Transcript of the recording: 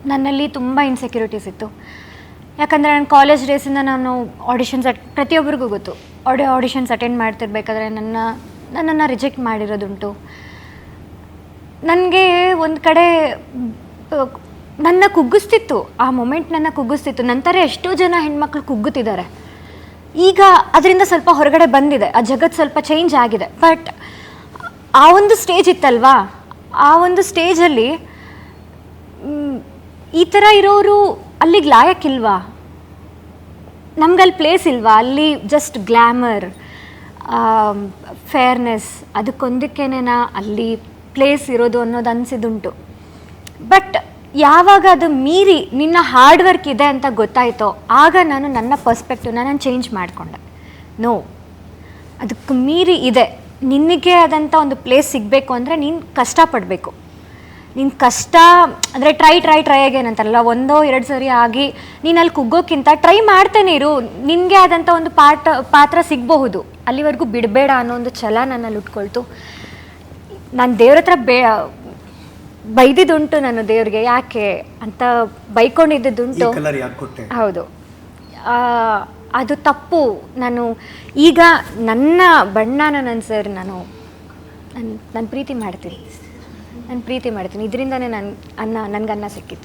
ನನ್ನಲ್ಲಿ ತುಂಬ ಇನ್ಸೆಕ್ಯೂರಿಟೀಸ್ ಇತ್ತು. ಯಾಕಂದರೆ ನಾನು ಕಾಲೇಜ್ ಡೇಸಿಂದ ನಾನು ಆಡಿಷನ್ಸ್ ಪ್ರತಿಯೊಬ್ಬರಿಗೂ ಗೊತ್ತು, ಆಡಿಷನ್ಸ್ ಅಟೆಂಡ್ ಮಾಡ್ತಿರ್ಬೇಕಾದ್ರೆ ನನ್ನನ್ನು ರಿಜೆಕ್ಟ್ ಮಾಡಿರೋದುಂಟು. ನನಗೆ ಒಂದು ಕಡೆ ನನ್ನ ಕುಗ್ಗಿಸ್ತಿತ್ತು, ಆ ಮೊಮೆಂಟ್ ನನ್ನ ಕುಗ್ಗಿಸ್ತಿತ್ತು. ನಂತರ ಎಷ್ಟೋ ಜನ ಹೆಣ್ಮಕ್ಳು ಕುಗ್ಗುತ್ತಿದ್ದಾರೆ. ಈಗ ಅದರಿಂದ ಸ್ವಲ್ಪ ಹೊರಗಡೆ ಬಂದಿದೆ, ಆ ಜಗತ್ತು ಸ್ವಲ್ಪ ಚೇಂಜ್ ಆಗಿದೆ. ಬಟ್ ಆ ಒಂದು ಸ್ಟೇಜ್ ಇತ್ತಲ್ವಾ, ಆ ಒಂದು ಸ್ಟೇಜಲ್ಲಿ ಈ ಥರ ಇರೋರು ಅಲ್ಲಿಗೆ ಲಾಯಕ್ಕಿಲ್ವಾ? ನಮ್ಗಲ್ಲಿ ಪ್ಲೇಸ್ ಇಲ್ವಾ? ಅಲ್ಲಿ ಜಸ್ಟ್ ಗ್ಲ್ಯಾಮರ್, ಫೇರ್ನೆಸ್, ಅದಕ್ಕೊಂದಕ್ಕೇನೇನಾ ಅಲ್ಲಿ ಪ್ಲೇಸ್ ಇರೋದು ಅನ್ನೋದು ಅನಿಸಿದುಂಟು. ಬಟ್ ಯಾವಾಗ ಅದು ಮೀರಿ ನಿನ್ನ ಹಾರ್ಡ್ ವರ್ಕ್ ಇದೆ ಅಂತ ಗೊತ್ತಾಯಿತೋ ಆಗ ನಾನು ನನ್ನ ಪರ್ಸ್ಪೆಕ್ಟಿವ್ನ ನಾನು ಚೇಂಜ್ ಮಾಡಿಕೊಂಡೆ. ನೋ, ಅದಕ್ಕೆ ಮೀರಿ ಇದೆ, ನಿನಗೆ ಆದಂಥ ಒಂದು ಪ್ಲೇಸ್ ಸಿಗಬೇಕು ಅಂದರೆ ನೀನು ಕಷ್ಟಪಡಬೇಕು. ನೀನು ಕಷ್ಟ ಅಂದರೆ ಟ್ರೈ ಅಗೇನ್ ಅಂತಾರಲ್ಲ, 1-2 ಸರಿ ಆಗಿ ನೀನು ಅಲ್ಲಿ ಕುಗ್ಗೋಕ್ಕಿಂತ ಟ್ರೈ ಮಾಡ್ತಾನೆ ಇರು, ನಿನಗೆ ಆದಂಥ ಒಂದು ಪಾತ್ರ ಸಿಗಬಹುದು. ಅಲ್ಲಿವರೆಗೂ ಬಿಡಬೇಡ ಅನ್ನೋ ಒಂದು ಛಲ ನನ್ನಲ್ಲಿ ಉಟ್ಕೊಳ್ತು. ನಾನು ದೇವ್ರ ಹತ್ರ ಬೈದಿದ್ದುಂಟು, ನಾನು ದೇವ್ರಿಗೆ ಯಾಕೆ ಅಂತ ಬೈಕೊಂಡಿದ್ದುಂಟು. ಹೌದು, ಅದು ತಪ್ಪು. ನಾನು ಈಗ ನನ್ನ ಬಣ್ಣನ ನನ್ನ ಸರ್ ನಾನು ಪ್ರೀತಿ ಮಾಡ್ತೀನಿ, ಇದರಿಂದನೇ ನನಗೆ ಅನ್ನ ಸಿಕ್ಕಿತ್ತು.